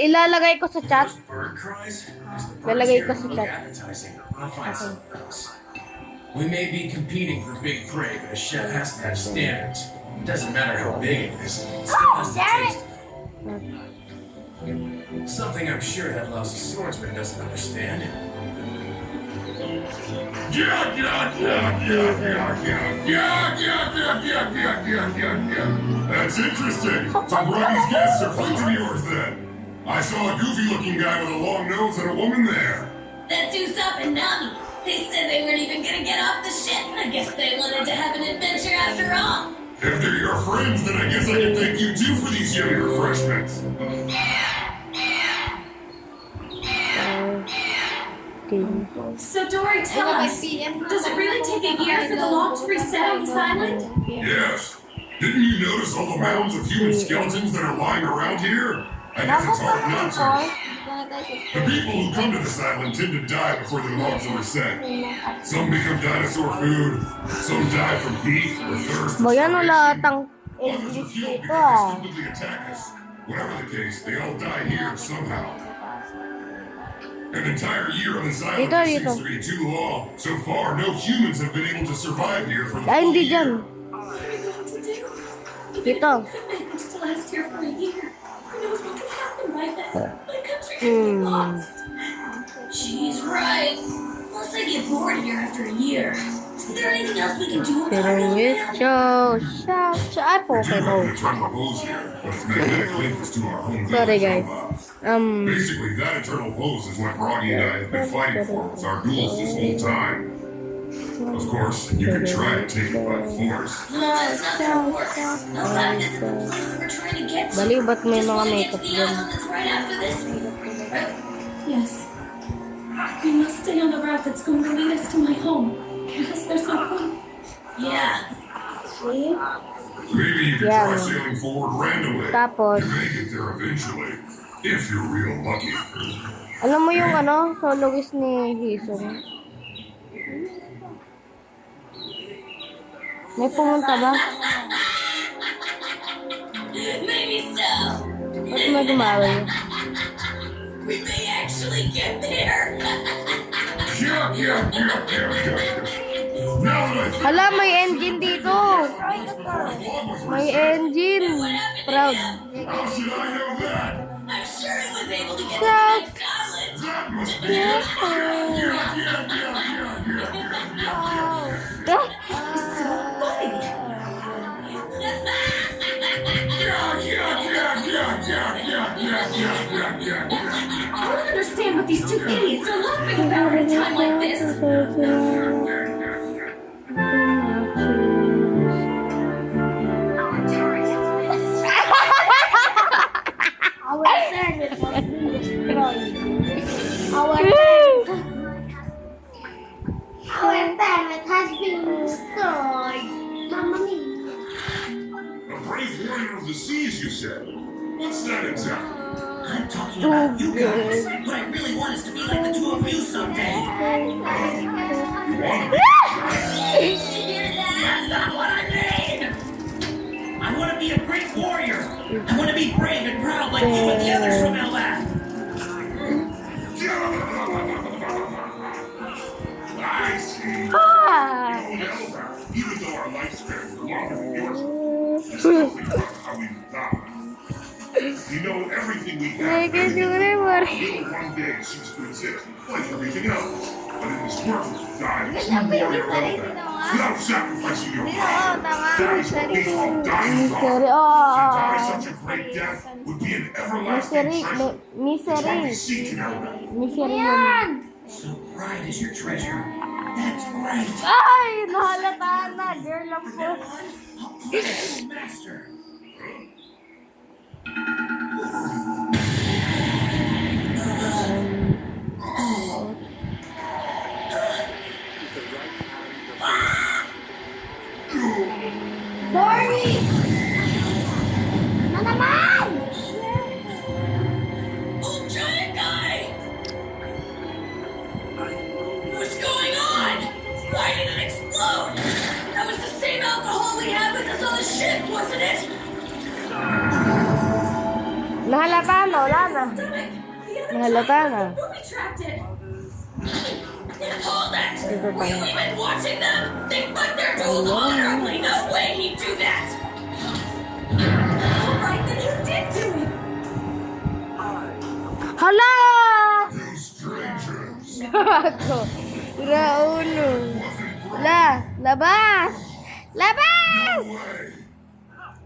Ilalagay ko sa chat. Ilalagay ko sa chat. Okay. We may be competing for big prey, but a chef has to have standards. It doesn't matter how big it is, it still has to taste. Something I'm sure that lousy swordsman doesn't understand. That's interesting. Some Ruggy's guests are friends of yours then. I saw a goofy-looking guy with a long nose and a woman there. That's Usopp and Nami. They said they weren't even gonna get off the ship. I guess they wanted to have an adventure after all. If they're your friends, then I guess I can thank you too for these yummy refreshments. So Dory, tell us, does it really take a year for the law to reset on this island? Yes. Didn't you notice all the mounds of human skeletons that are lying around here? I guess it's hard not to. The people who come to this island tend to die before their logs are reset. Some become dinosaur food, some die from heat or thirst or Bayan wala starvation. tang Others are killed because they stupidly attack us. Whatever the case, they all die here somehow. An entire year on this island seems to be too long. So far, no humans have been able to survive here for the Ay, full hindi year. dyan. What are we going to do? Even Dito. if we managed to last here for a year, who knows what could happen by then? My country could be lost. She's right. Unless I get bored here after a year. Is there anything else we can do about Pero with it? Joe. Ay, We do have Pokemon. an eternal hose here, but its magnetic link is to our home Sorry, village guys. above. Basically, that eternal hose is what Froggy and I have been fighting for with our duels this whole time. Of course, you can try to take it by force. No, it's not gonna work. No, that isn't the place that we're trying to get to. Bali, ba't may Just mga wanna get makeup to the dyan? island that's right after this. Yes. We must stay on the route that's going to lead us to my home. Yes, there's no point. Yeah. See? Maybe you can Yeah. try sailing forward randomly. Tapos, You may get there eventually, if you're real lucky. alam mo yung ano, soloist ni Hisong? May pumunta ba? Maybe so. Ba't may dumaway? We may actually get there. Yeah. Now that I think Hala, may engine dito! May engine! Proud. how should I know that? I'm sure he was able to get to the Shout. next island. That must be it. I don't understand what these two idiots are laughing about at a time like this. Our planet has been destroyed. Mamma mia. A brave warrior of the seas, you said. What's that exactly? I'm talking about you guys. What I really want is to be like the two of you someday. You want to be That's not what I mean! I want to be a great warrior. I want to be brave and proud like you and the others from LF. I see. Ah! Even though our lifespans are longer than yours, we still think about how we will die. You know, everything we have Nagiging will worry. one day cease to exist, like everything else. But it is worthless to die a true warrior of Elbaf without sacrificing your life. That is what we call dying Misery. hard. To die such a great death would be an everlasting Misery. treasure. It's what we Misery. seek in Elbaf. Misery yun. So pride is your treasure. That's great. Ay! Nahalata na. Girl lang po. I'll call you master. Dory! Ano naman? Oh, giant guy! What's going on? Why did it explode? That was the same alcohol we had with us on the ship, wasn't it? Nahalata na, wala na. Nahalata na. Booby trapped it. Hold it! Dito tayo. We've been watching them! They fight their duels honorably! No way he'd do that! Alright, then who did do it? Hala! You strangers. Gago. Rauno. Labas! Labas! No way.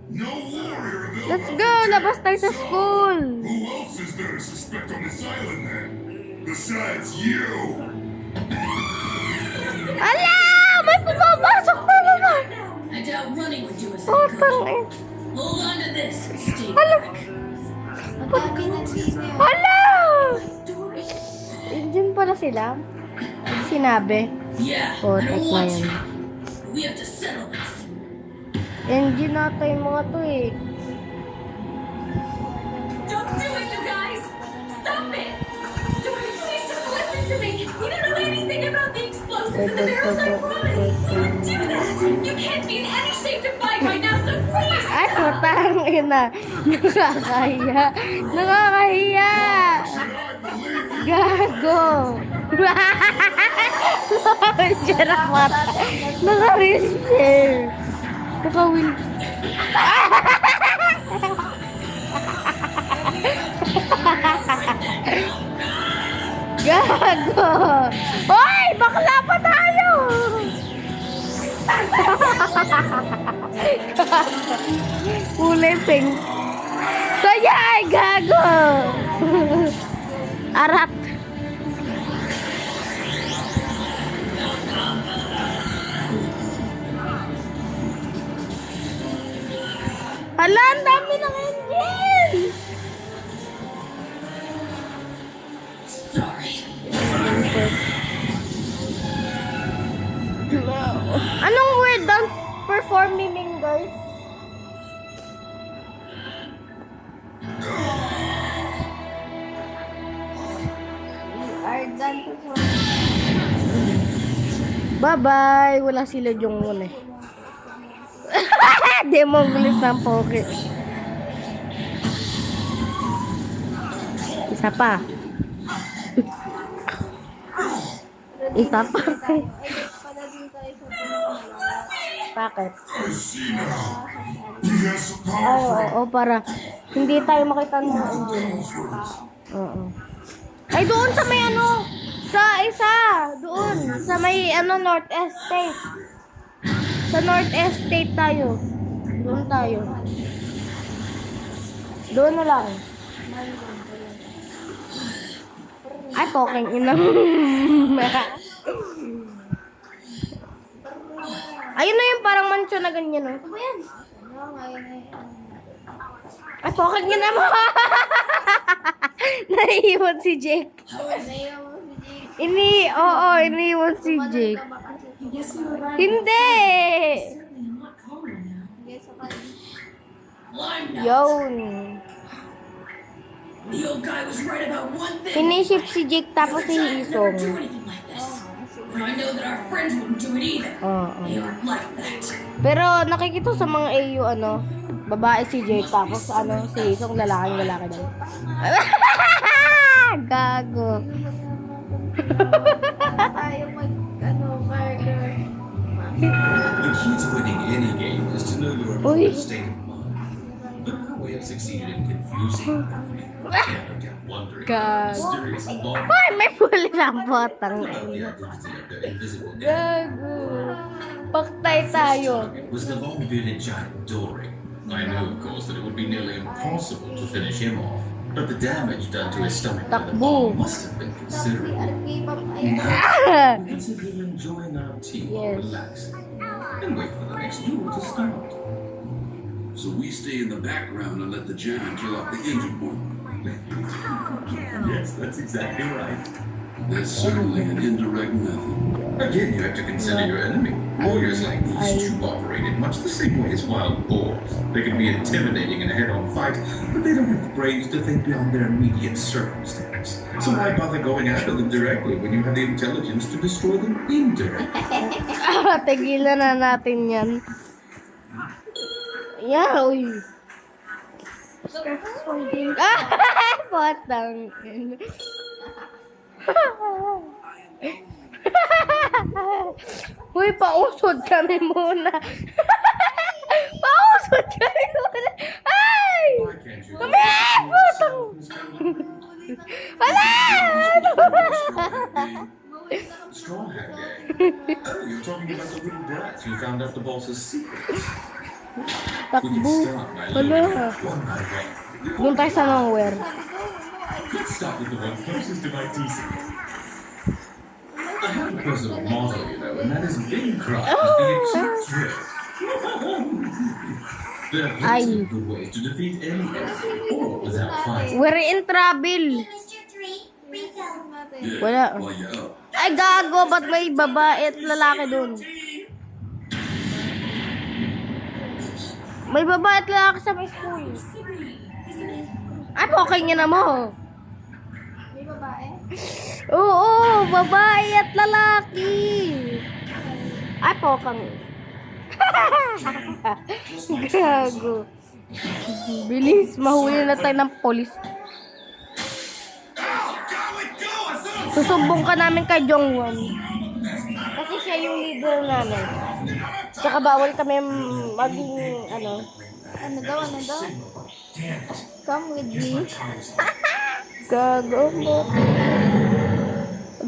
No warrior of Ilmater Let's go! Labas tayo sa school! Who else is there to suspect on this island then? Besides you. Ala! May pumapasok na naman! I doubt running would do us any Putang good. eh. Hold on to this and stay Hala! back. Hala! Dory? Diyan pala sila. Sinabi. Yeah, Oh, I don't text na want yan. you. We have to settle this. Engine nata yung mga to eh. Don't do it, you guys! Stop it! Dory, please just listen to me. You don't know anything about the explosives in the barrels, I promise. Don't do that. You can't be in any shape to fight right now, so please. Ay, putang ina. Nakakahiya. Nakakahiya. Gago. Nakaka-share ang mata. Nakaka-share. Nakawin. Gago. Hoy! Bakla pa tayo! Kulay pink. Kaya ay gago. Arat. Hala, ang dami ng engine. Sorry. Anong word don't perform meaning, guys? Bye-bye. Wala sila yung muna eh. Demo bilis ng pocket. Isa pa. Isa pa. Bakit? I see now. He has a Oo, powerful. para hindi tayo makita ng engine. Oo. Ay, doon sa may ano, sa isa, doon, sa may ano, North Estate. Sa North Estate tayo. Doon tayo. Doon na lang. Ay, poking inang. Ayun na yung parang mancho na ganyan, no? Ay, poking ina mo. Naiiwan si Jake. Iniiwan si Jake. Hindi! I'm not calmer now. Well, I'm not. Yun. The old guy was right about one thing. Finiship si Jake tapos si Giants never do Isong. anything like this. And I know that our friends wouldn't do it either. Oo. They aren't like that. Pero nakikita sa mga AU ano, babae si Jake tapos ano si Isong lalaking lalaki daw. Gago. The key to winning any game is to know your Uy. opponent's state of mind. But now we have succeeded in confusing them. And again, wondering God. about the mysterious involvement Hoy, may pulis ang botang. about the identity of their invisible enemy. Gago. Paktay tayo. It was the long-bearded giant Dory. I knew, of course, that it would be nearly impossible to finish him off. But the damage done to his stomach by the Takbo. bomb must have been considerable. Now, we can simply enjoy our tea while Yes. relaxing and wait for the next duel to start. So we stay in the background and let the giant kill off the engine one. Yes, that's exactly right. That's certainly an indirect method. Again, you have to consider your enemy. Warriors like these two operate in much the same way as wild boars. They can be intimidating in a head-on fight, but they don't have the brains to think beyond their immediate circumstance. So why bother going after them directly when you have the intelligence to destroy them indirectly? Tigilan na natin yan. Yeah, uy. Potang. Uy, pausod kami muna. Pausod kami muna. Ay! Why can't you Kami! Potang! Wala! Straw Hat Gang? Oh, you're talking about the little brats who found out the boss's secrets. We can Takbo. start by Wala. looking one by one. Doon tayo sa nowhere. Let's start with the one closest to my tea set. I have a personal motto, you know, and that is Bing Crop is the cheap trick. There are plenty of good ways to defeat any enemy, all without fighting. We're in trouble. Mr. Tree, refill. Yeah, Wala. while you're up. Ay, gago. Ba't may babae at lalaki doon? May babae at lalaki sa may school. Ay, okay nga na mo. May babae? Oo, babae at lalaki. Ay, pokang. Gago. Bilis, mahuli na tayo ng polis. Susumbong ka namin kay Jongwon. Kasi siya yung leader namin. Tsaka bawal kami maging, ano. Ano daw? Come with me. Gago mo.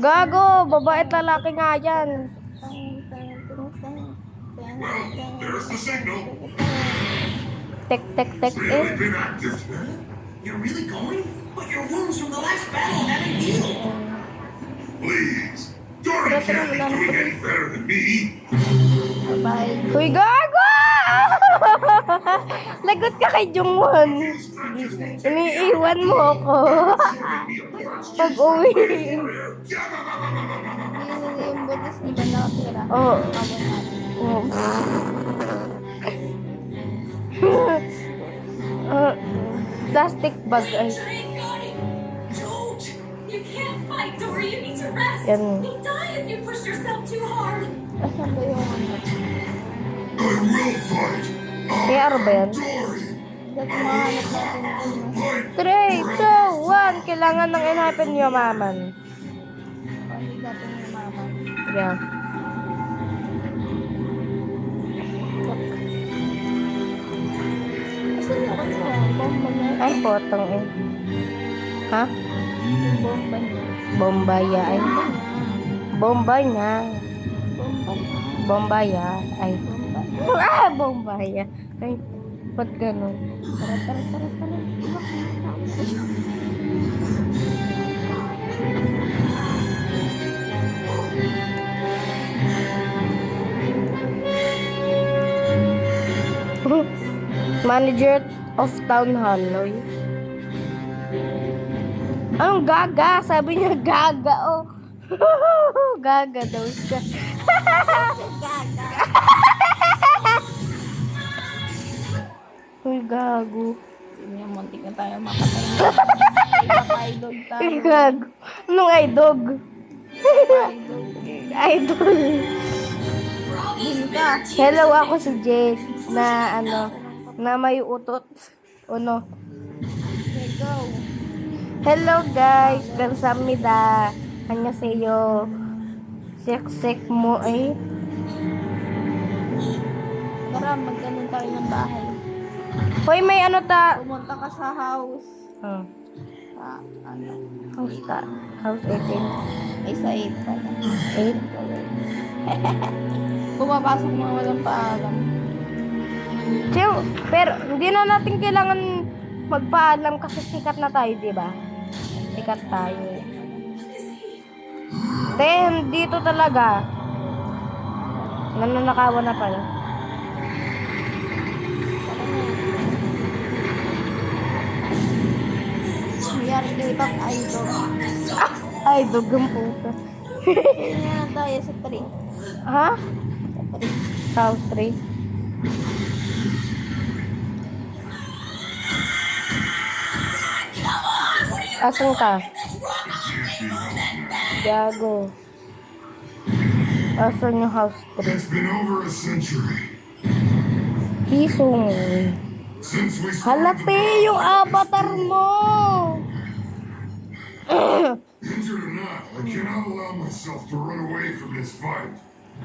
Gago, babae at lalaki nga yan. There's the signal. Tek, tek, tek, Really been active. You're really going? But your wounds from the last battle haven't healed. Please. Dory can't be doing any better than me. Bye. Uy, gago! Lagot ka kay Jongwon. Iniiwan mo ako. Pag-uwi. Yung butas ni ba nakatira? Oo. Oh. Plastic bag ay. Don't! You can't fight, Dory. You need to rest. Yan. You'll die if you push yourself too hard. Asan ba yung ano? I will fight. Kaya ano ba yan? Dory. Dapat mahanap natin yung ano. 3, 2, 1. Kailangan ng enhypen niyo, maman. Hindi natin yung mama. Yeah. Asan yung ano? Bomba niya. Ay, potong eh. Ha? Bomba niya. Bombaya ay. Bombanya. Bomba niya. Bombaya ay. Bomba. Ah, bombaya. Ay, ba't ganun? Tara. Manager of Town Hall. Oy. Anong gaga? Sabi niya gaga, oh. Gaga daw siya. Uy, gago. Sige, muntik na tayo makatay. Idol tayo. Uy, gago. Anong idog? Idol. Idol. Binta. Hello, ako si Jake na ano, na may utot. Uno. Okay, go. Hello guys, kamsahamnida. Annyeonghaseyo. Sek mo eh. Tara, magganun tayo ng bahay. Hoy, may ano ta? Pumunta ka sa house. Hmm. Ano? House ta. House 18. Ay, sa 8 pala. 8. Pumapasok mga walang paalam. Pero hindi na natin kailangan magpaalam kasi sikat na tayo, di ba? Sikat tayo. Then, dito talaga. Nananakawan na pala. Mayroon dito ang idol. Ay, dugang puta. Tingnan na tayo sa 3. Ha? Sa 3. South 3. Asan ka? Gago. Asan yung house 3? It's been over a century. Pisong. Since we Halapi yung avatar mo. injured or not, I cannot allow myself to run away from this fight.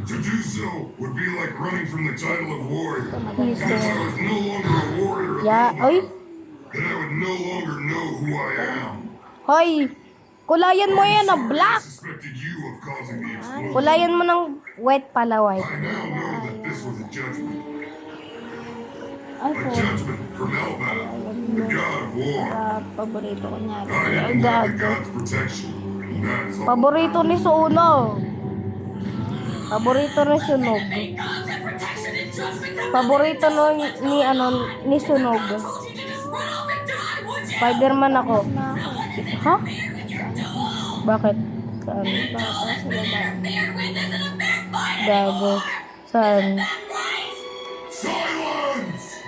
To do so would be like running from the title of warrior. If I was no longer a warrior of Ya, Elba, oy. then I would no longer know who I am. Hoy, kulayan mo yan na I black. suspected you of causing the explosion. Kulayan mo ng white pala white. I now know that this was a judgment. Ay, A po. judgment from Elba, the god of war. Paborito ko niya. I didn't have the god's protection. That is all. Paborito ni Suno. Paborito ni Sunog. Gods and protection and judgment that Paborito no, ni Sunog. told you to just run off and die, would you? Spider-Man ako. Ha? Bakit? Saan? Bear with this in a bear fight. Gago. Saan? Silence!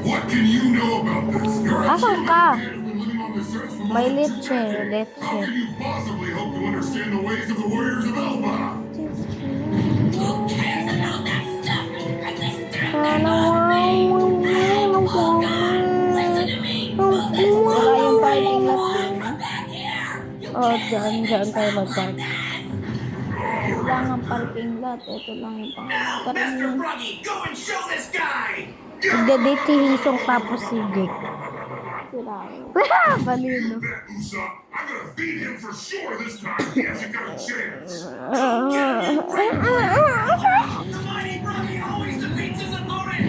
What can you know about this? You're a Asan human ka? man who's been living on this earth for more May than leche, 2 decades. leche. How can you possibly hope to understand the ways of the warriors of Elba? Who cares about that stuff? Listen to me. Wala yung parking lot din. Back here. Oh, dyan tayo mag-park. Wala nga parking lot. Ito lang yung pangalan. Master Bruggy, go and show this guy! Nagdadate si Hisong tapos si Jake. Balino. Bet, Usopp. I'm gonna beat him for sure this time. He hasn't got a chance. The mighty Bruggy always defeats his opponent!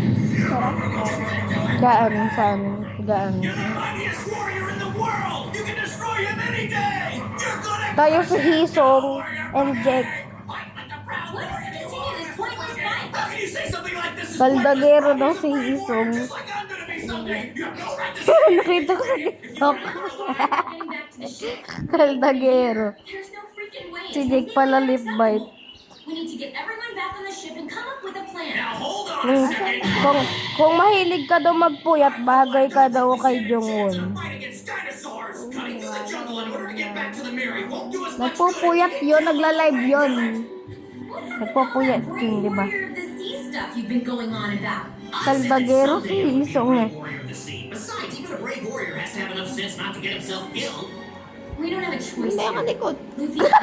Gaan, saan? Gaan. You're the mightiest warrior in the world! You can destroy him any day! You're gonna Tayo si Hisong and Jake. fight like a proud Let's warrior! continue this pointless fight. How can you say something like this? is Kaldagero pointless? daw You're si a great warrior, Hisong. just like I'm gonna be someday! You have no right to say Nakita ko sa TikTok. Getting back to the ship. Kaldagero. There's no freaking way. Si Jake pala lip bite. We need to get everyone back on the ship and come up with a plan. Now hold on a second! Kung mahilig ka daw magpuyat, bagay ka daw kay Jungwon. Fight against dinosaurs! Cutting through the jungle in order to get back to the mirror won't do us much good! Nagpupuyat yun, nagla-live yun. Nagpupuyat yun, di ba? Warrior of the sea stuff you've been going on about. Kaldagero si Hisong eh. Warrior of the sea. Besides, even a brave warrior has to have enough sense not to get himself killed. We don't have a choice. Hindi ako likod. Luffy has to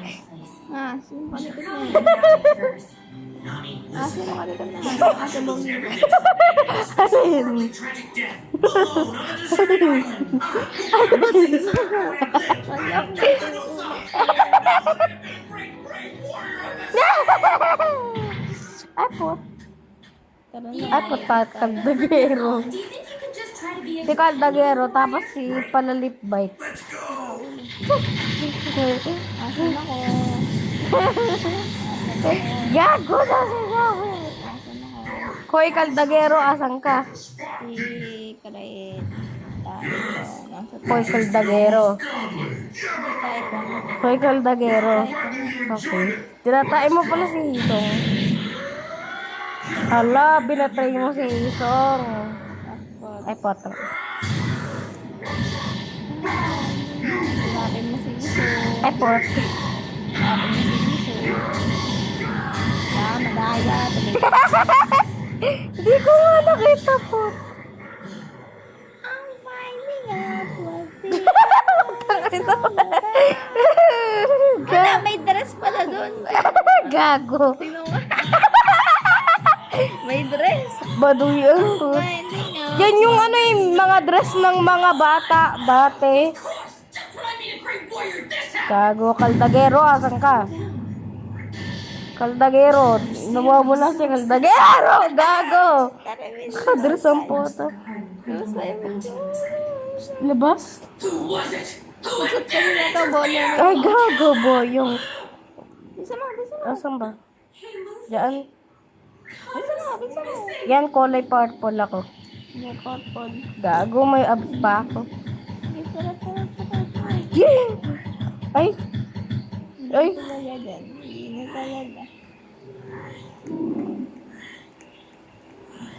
place. Ah, sino ka likod na Probably yun? get out of here first. Nami, Ah, listen. sino ka likod na yun? I should lose everything to Ano yun? horribly tragic death. Alone on a deserted island. Great warrior of the sea. Apot. Tara na. Apot pa, Kaldagero. Do you think you could just try to be a Si Kaldagero, tapos si Palalip Bite. Let's go. Asan ako? Gago na siya. Hoy, Kaldagero, asan ka? Si Krait. Nasa Hoy, Kaldagero. Godly. tayo ko. Hoy, Kaldagero. Okay. Tinatay mo pala si Hisong. Hala, binatay mo si Hisong. Ay, poto. Hanapin mo si Iso. Ay, pot. Hanapin mo si Iso. Ah, madaya. Hindi ko nga nakita po. I'm finding out what it Wala, may dress pala doon. Gago. Tingnan mo. May dress. Baduy ang hood. Finding out. Yan yung ano yung mga dress ng mga bata dati. Just when I need a great warrior, this happens. Gago, Kaldagero, asan ka? Kaldagero, nawawala si Kaldagero! Gago! Kadres ang poto. Labas? Who was it? Who had Kasi na ito, bola mo. Ay, gago, boyong. Bisa mo, bisa mo. Asan ba? Diyan. Bisa mo, bisa mo. Yan, kulay purple ako. May cotton. Gago, may abs pa ako. May tara, tara, tara, tara. Yay! Ay! Ay! Hindi talaga dyan. Hindi talaga.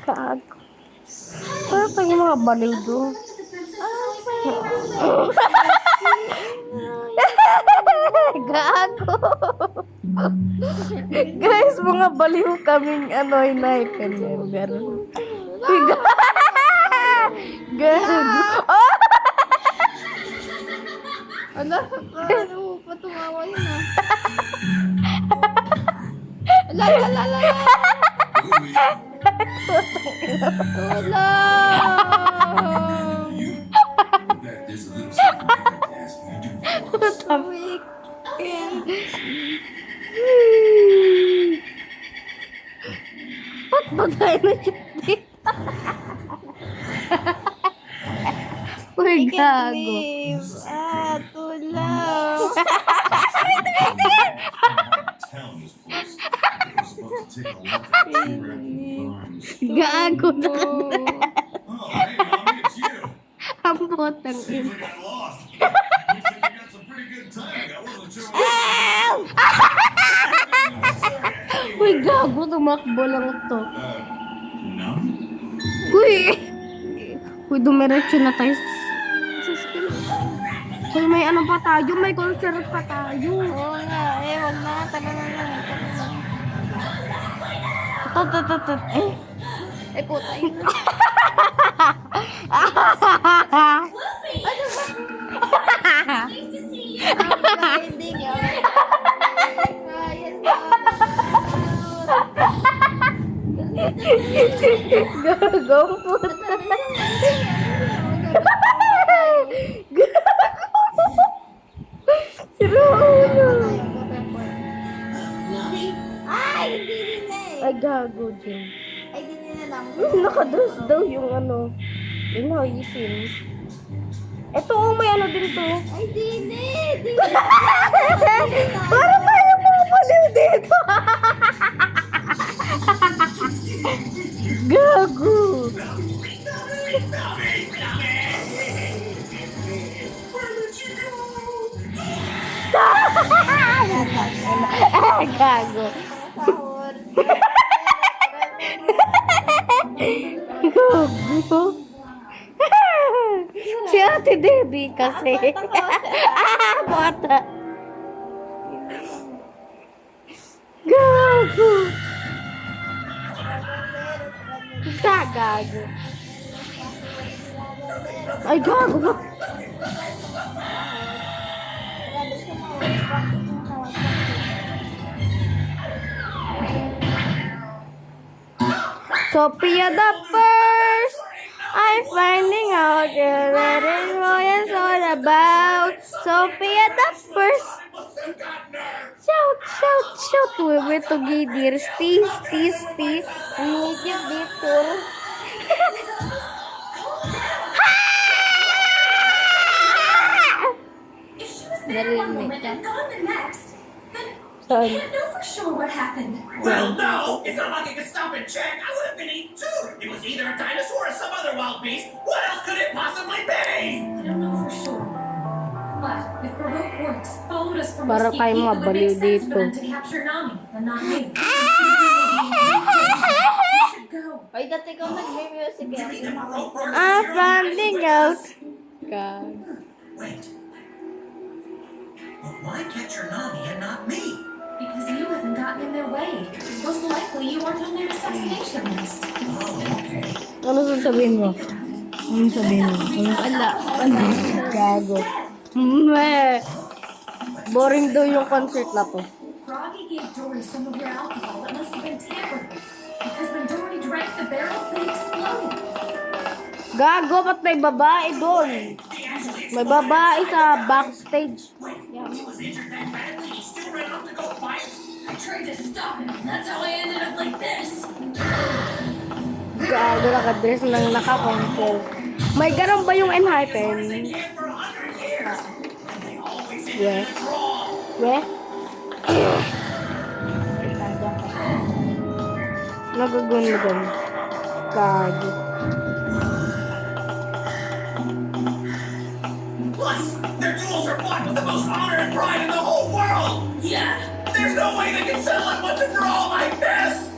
Gago. Parang tayo yung mga baliw doon. Gago! Guys, mga baliw kaming hinahipan yan. Gano'n. Uy, gago. Oh! Ano? Ano pa tumawa yun ah? La la la la la! Wala! You. Bet there's a little something I'd like to ask you to do for us. Ba't ba tayo na dito? Uy, gago. Ah, tulong! Town this place. I was about to take a walk at the barns. Gago na. Oh, hey, mommy, it's you. Ang botang Seems ina. like I lost. Looks like you got some pretty good timing. I wasn't sure what Uy, gago. Tumakbo lang to. no? Uy! Uy, dumiretso na tayo. Uy, may ano pa tayo? May concert pa tayo. Oo nga, wag na. Tara na lang. Eh? Eh, puta yun. Nice to see you. Hindi niya. Ayan Gago puta. Sirulo. Ay, hindi rin na eh. Ay, gago dyan. Ay, hindi na lang. Nakadress daw yung yung haisin. Ito, may ano din to. Ay, di. Para tayo mapaliw dito. Gago. Gago. Sahur. Gago. Si Ate Debbie kasi. Bata. Gago. Gago. Ay, gago. Sophia the first, I'm finding out what it's all about. Sophia the first. Shout, shout, shout. We're together. Steez, steez, steez. Music dito. If she was there one moment and gone the next, then Son. you can't know for sure what happened. Well, no. It's not like I could stop and check. I would have been eaten too. It was either a dinosaur or some other wild beast. What else could it possibly be? I don't know for sure. But if Baroque works, followed us from Para Whiskey tayo Peak, mga it would baliw make sense dito. for them to capture Nami and not me. We should go. Ay, dati ikaw nag-music You mean the eh. Baroque works I'm here on the finding ice? out. God. Wait. But why capture Nami and not me? Because you haven't gotten in their way. Most likely you aren't on their assassination list. Oh, okay. Ano sasabihin mo? Ano sabihin mo? Wala. Gago. Meh. Boring daw yung concert na to. Froggy gave Dory some of your alcohol that must have been tampered with. Because when Dory drank the barrels, they exploded. Gago, ba't may babae doon? May babae sa backstage. He was injured that badly. He still ran off to go fight. I tried to stop him. That's how I ended up like this. Gago, nakadress ng naka-concert. May ganun ba yung Enhypen? They can for 100 years. And they always end Yeah. in a draw. Yeah? Nagagun-gun. Gago. Plus, their duels are fought with the most honor and pride in the whole world. Yeah. There's no way they can settle it once and for all like this.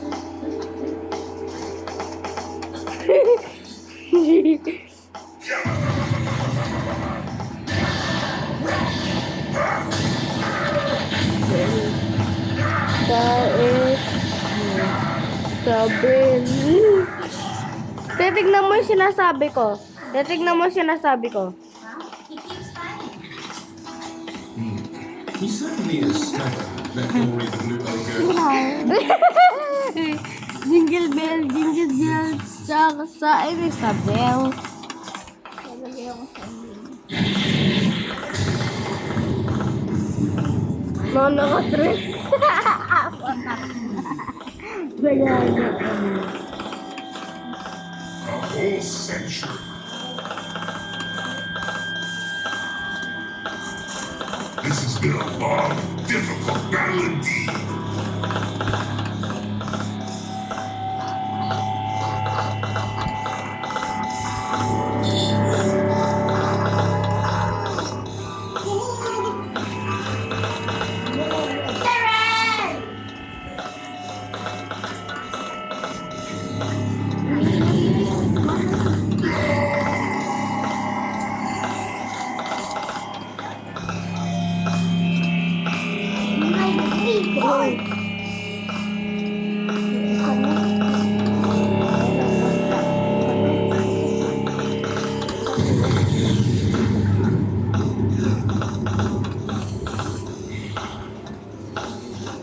Isabel. Titignan mo yung sinasabi ko. Titignan mo yung sinasabi ko. He keeps fighting. He certainly is stubborn, that Dory the Blue Ogre. Jingle bell, tsaka sa Isabel. Lalagay ako sa Mga naka-dress. A whole century. This has been a long, difficult battle indeed.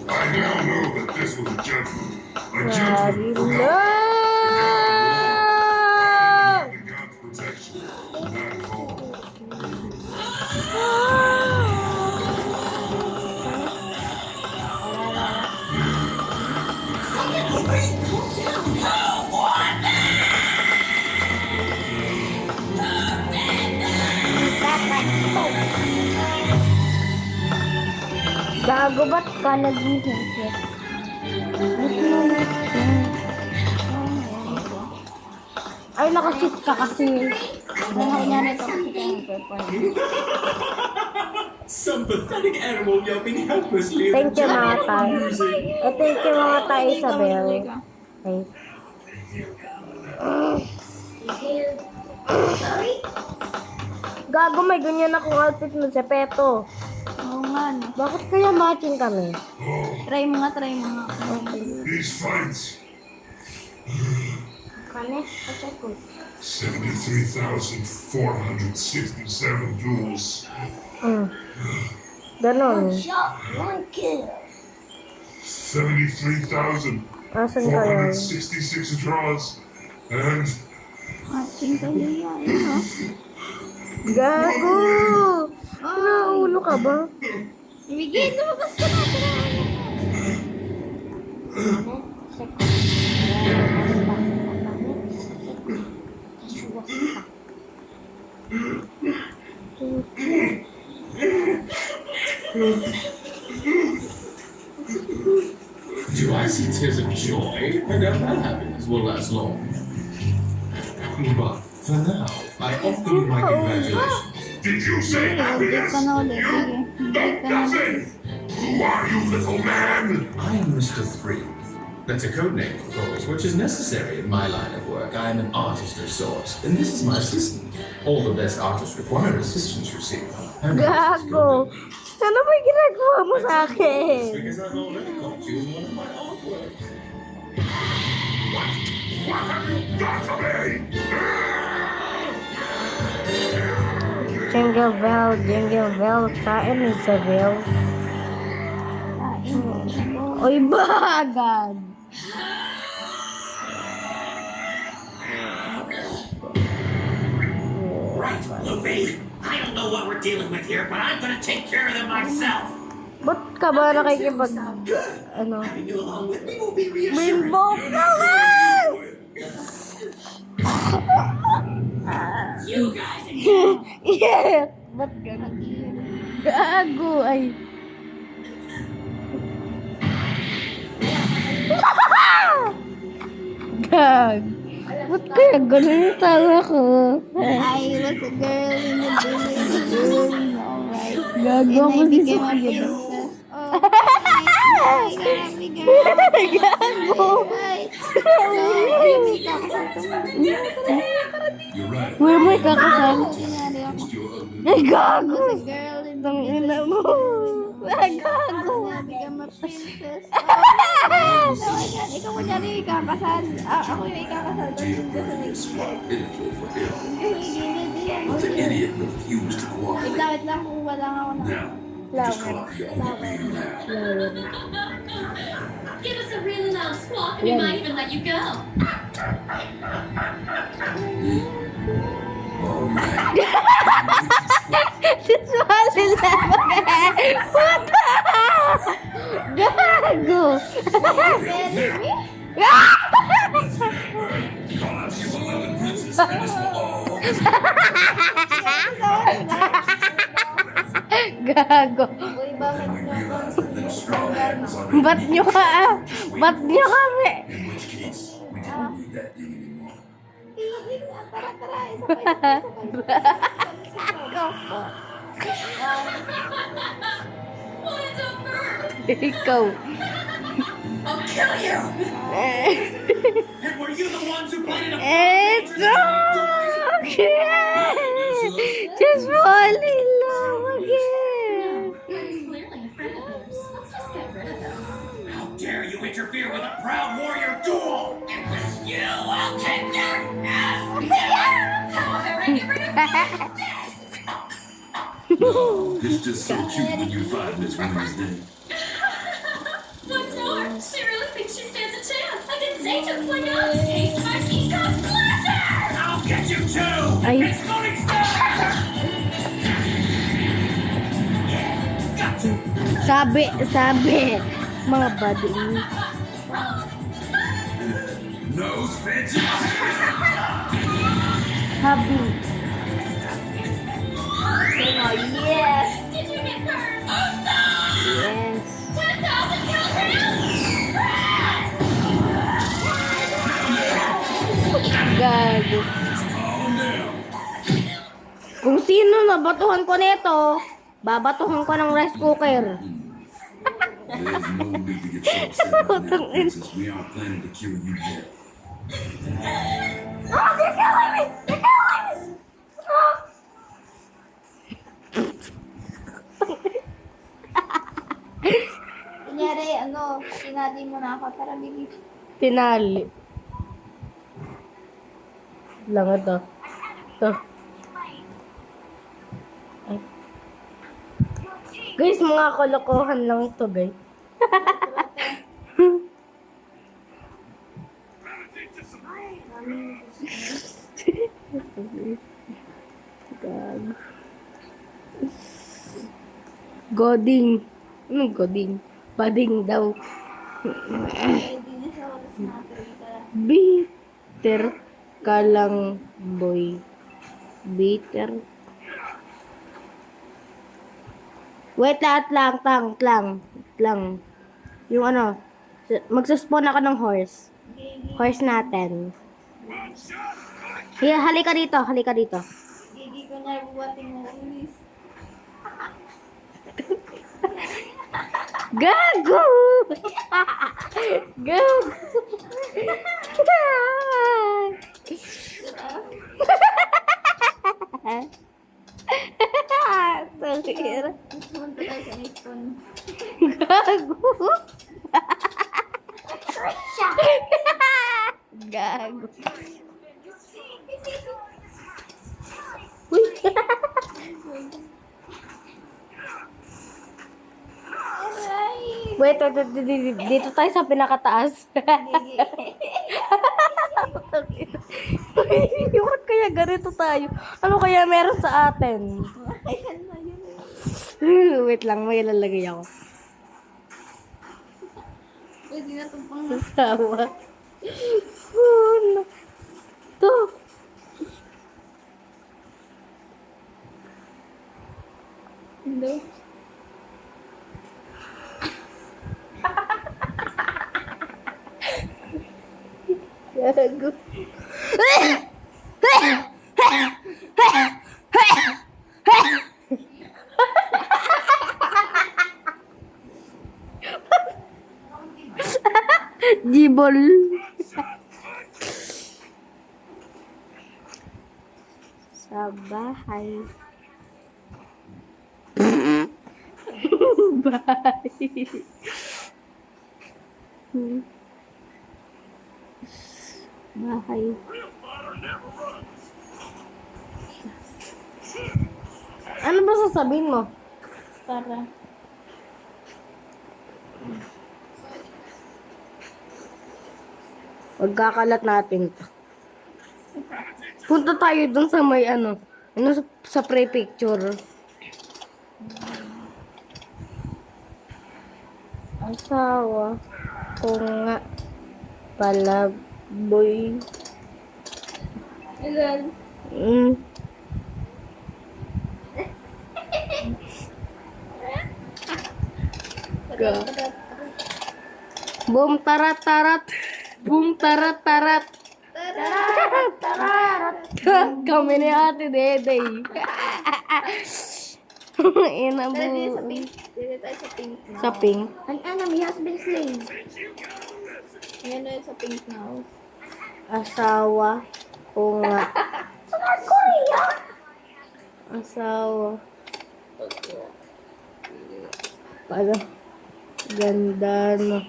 I now know that this was a judgment. A judgment from God. The God's protection. That is all. Gago, ba't ka nagising siya? Ay, nakasit ka kasi. Nanaw niya nito kasi kaya nag-perform. Some pathetic animal yelping helplessly. Thank you, mga tay. Thank you, mga tay, Isabel. Ay. Gago, may ganyan akong outfit na Zepeto. Oo nga, no. Bakit kaya matching kami? Try mo nga, try mo nga. These fights, Kane? Kasi ko. 73,467 duels, Ganon. 73,466 Asan kayo? draws, and Matching kayo yan, no? Gago! Nauulo ka ba? Ibigay, lumabas ka na. Do I see tears of joy? I doubt that happiness will last long. But for now, I offer you my congratulations. did you say happiness? Ka na ulit, sige. Break ka na. Nothing! Who are you, little man? I am Mr. Three. That's a code name, of course, which is necessary in my line of work. I am an artist of sorts, and this is my assistant. All the best artists require assistants, you see. Her name is Gago! Gilda. Ano ba yung ginagawa mo sa It's akin? because I've already caught you in one of my artworks. What have you done to me? Jingle bell, kain Isabel. Kain mo. Oy, bagad! Right, Luffy. I don't know what we're dealing with here, but I'm gonna take care of them myself. Ba't ka ba nakikipag... Ano? Having you along with me will be reassuring. Bimbok naman! You guys again. Yes! Ba't ganun? Gago, ay... Gag! Ba't kaya ganun yung tawa ko? I was a girl in the building. Alright. Gago And ako I si became a Sophia. princess. Oh, happy girl. Gago! You're right. Uy, may kakasama. Sinari ako. Your ugly Ay, gago! I was a girl in the Ang ina mo. Gago. Hindi ka ma-princess. Oh, ikaw mo dyan yung ikakasal. Ako yung ikakasal. Jailbird is squad pitiful for him. Hindi. But the idiot refused to Wait cooperate. lang kung wala nga ako na. Now, just call out the owner being loud. Give us a really loud squawk and we might even let you go. All right. Siswali lang. What the? Gago. Call out you 11 princes and this will all Gago. Uy, bakit Then we nyo ako? realized that little straw hat was already Ba't nyo ka? Ba't nyo kami? in which case we didn't need that thing anymore. Tara, isa pa. What a dumb bird! Ikaw. I'll kill you! And were you the ones who pointed a Eto! Just fall in love again. That is clearly a friend of yours. Let's just get rid of him. How dare you interfere with a proud warrior duel? It was you who kicked your ass! However, I get rid of him. No, it's just so cute when you find Miss Wednesday. What's more, she really thinks she stands a chance against agents like us. Taste my peacock splatter! I'll get you too! Ay. Exploding star! Yeah, got you! Sabi. Mga bading. Nose fidget. Habi. Yes! Did you get burned? Yes. 10,000 kilograms? Gago. Calm down. Kung sino nabatuhan ko nito, babatuhan ko ng rice cooker. There's no need to get so upset right now, princess. We aren't planning to kill you yet. Kunyari, sinali mo na ako. Tara, bigis. Tinali. Lang ito. Ito. Ay. Guys, mga kalokohan lang ito, guys. Gago. Goding. Anong goding? Bading daw. Hindi na sa oras natin. Tara. Bitter ka lang, boy. Bitter. Wait, lang. Yung ano, magsaspawn ako ng horse. Horse natin. Here, halika dito. Gigi ko na buwating mo ulis. Gago! Gago! Tangina. Punta tayo sa Nipon. Gago! Gago. Uy! Wait, dito tayo sa pinakataas. Bakit kaya ganito tayo? Ano kaya meron sa atin? Ayan na yun. Wait lang, may lalagay ako. Pwede na itong pang Sawa. Oh, no. To. Hello? Gago. Jibol. Sa bahay. Bye. Bahay. Ano ba sasabihin mo? Para. Pagkakalat natin to. Punta tayo dun sa may sa pre-picture. Asawa ko nga pala, boy. Ilan? Boom tarat tarat. Boom tarat tarat. Kami ni Ate Dede. Ina mo. Tara dito sa pink. Dito tayo sa pink na. Sa pink. An enemy has been slain. Yan na yun sa pink na. Asawa ko nga. Asawa. Pala. Ganda no.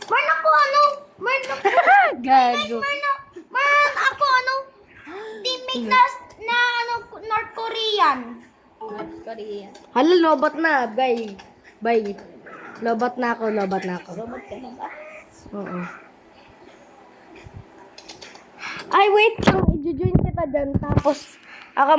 Marna po ano? Marna po. Gago. Marna ako ano? Teammate na North Korean. North Korean. Hala, lobat na. Bye. Bye. Lobat na ako. Robot ka na ba? Oo. Ay, wait lang. I-join kita dyan. Tapos, ako